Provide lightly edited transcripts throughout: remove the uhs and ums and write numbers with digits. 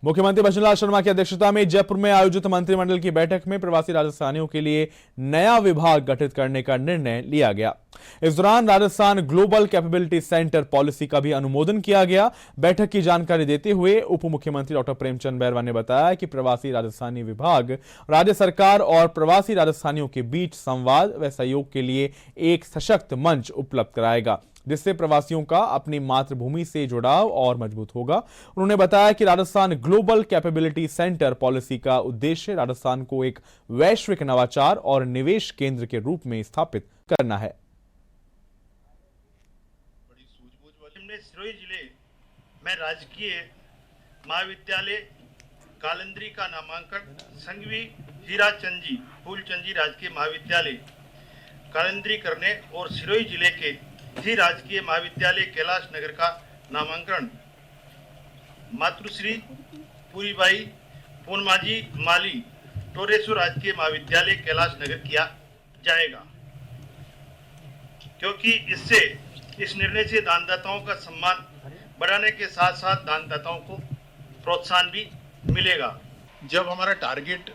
मुख्यमंत्री भजनलाल शर्मा की अध्यक्षता में जयपुर में आयोजित मंत्रिमंडल की बैठक में प्रवासी राजस्थानियों के लिए नया विभाग गठित करने का निर्णय लिया गया। इस दौरान Rajasthan global capability centre policy का भी अनुमोदन किया गया। बैठक की जानकारी देते हुए उप मुख्यमंत्री डॉक्टर प्रेमचंद बैरवा ने बताया कि प्रवासी राजस्थानी विभाग राज्य सरकार और प्रवासी राजस्थानियों के बीच संवाद व सहयोग के लिए एक सशक्त मंच उपलब्ध कराएगा, जिससे प्रवासियों का अपनी मातृभूमि से जुड़ाव और मजबूत होगा। उन्होंने बताया कि Rajasthan global capability centre policy का उद्देश्य राजस्थान को एक वैश्विक नवाचार और निवेश केंद्र के रूप में स्थापित करना है। सिरोही जिले में राजकीय महाविद्यालय कालंद्री का नामांकन संघवी हीराचंद जी फूलचंद जी राजकीय महाविद्यालय कालंद्री करने और सिरोही जिले के ही राजकीय महाविद्यालय कैलाश नगर का नामांकन मातृश्री पूरीबाई पूर्णमाजी माली टोरेश्वर राजकीय महाविद्यालय कैलाश नगर किया जाएगा, क्योंकि इससे इस निर्णय से दानदाताओं का सम्मान बढ़ाने के साथ साथ दानदाताओं को प्रोत्साहन भी मिलेगा। जब हमारा टारगेट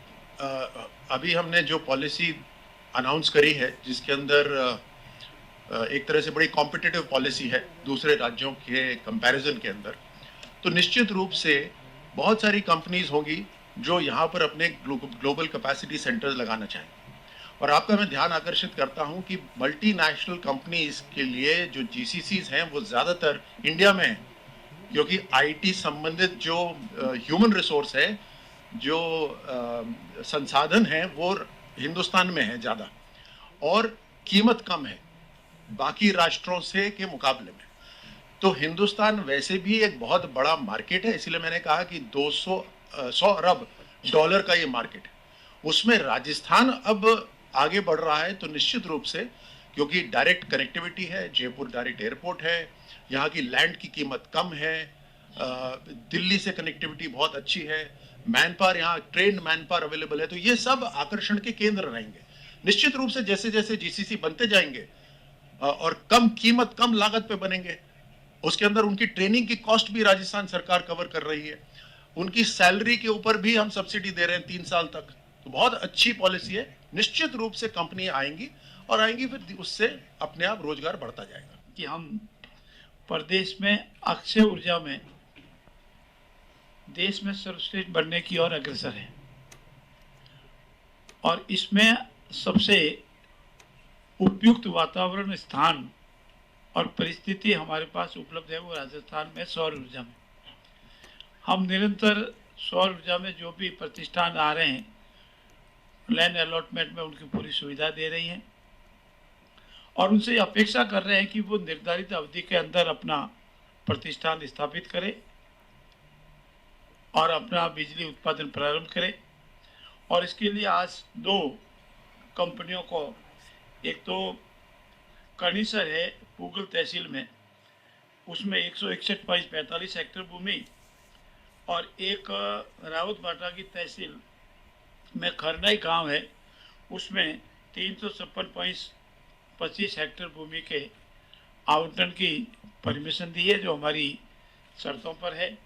अभी हमने जो पॉलिसी अनाउंस करी है, जिसके अंदर एक तरह से बड़ी कॉम्पिटिटिव पॉलिसी है दूसरे राज्यों के कंपैरिजन के अंदर, तो निश्चित रूप से बहुत सारी कंपनीज होंगी जो यहाँ पर अपने ग्लोबल कैपेसिटी सेंटर्स लगाना चाहेंगे। और आपका मैं ध्यान आकर्षित करता हूँ कि मल्टीनेशनल कंपनीज के लिए जो जीसीसीज हैं वो ज़्यादातर इंडिया में हैं, क्योंकि आईटी संबंधित जो ह्यूमन रिसोर्स है, जो संसाधन है, वो हिंदुस्तान में है ज़्यादा और कीमत कम है बाकी राष्ट्रों से के मुकाबले में। तो हिंदुस्तान वैसे भी एक बहुत बड़ा मार्केट है, इसलिए मैंने कहा कि 100 अरब डॉलर का ये मार्केट है, उसमें राजस्थान अब आगे बढ़ रहा है। तो निश्चित रूप से, क्योंकि डायरेक्ट कनेक्टिविटी है, जयपुर डायरेक्ट एयरपोर्ट है, यहाँ की लैंड की कीमत कम है, दिल्ली से कनेक्टिविटी बहुत अच्छी है, मैन पावर यहाँ ट्रेंड मैन पावर अवेलेबल है, तो ये सब आकर्षण के केंद्र रहेंगे। निश्चित रूप से जैसे जैसे जीसीसी बनते जाएंगे और कम कीमत कम लागत पे बनेंगे, उसके अंदर उनकी ट्रेनिंग की कॉस्ट भी राजस्थान सरकार कवर कर रही है, उनकी सैलरी के ऊपर भी हम सब्सिडी दे रहे हैं 3 साल तक। तो बहुत अच्छी पॉलिसी है। निश्चित रूप से कंपनी आएंगी और आएंगी, फिर उससे अपने आप रोजगार बढ़ता जाएगा। कि हम प्रदेश में अक्षय ऊर्जा में देश में सर्वश्रेष्ठ बनने की ओर अग्रसर है और इसमें सबसे उपयुक्त वातावरण, स्थान और परिस्थिति हमारे पास उपलब्ध है, वो राजस्थान में सौर ऊर्जा में। हम निरंतर सौर ऊर्जा में जो भी प्रतिष्ठान आ रहे हैं, लैंड अलॉटमेंट में उनकी पूरी सुविधा दे रही हैं और उनसे अपेक्षा कर रहे हैं कि वो निर्धारित अवधि के अंदर अपना प्रतिष्ठान स्थापित करें और अपना बिजली उत्पादन प्रारंभ करें। और इसके लिए आज 2 कंपनियों को, एक तो कणीसर है पूगल तहसील में, उसमें 161.45 हेक्टेयर भूमि, और एक रावत बाटा की तहसील में खरनाई गांव है, उसमें 356.25 हेक्टेयर भूमि के आवंटन की परमिशन दी है, जो हमारी शर्तों पर है।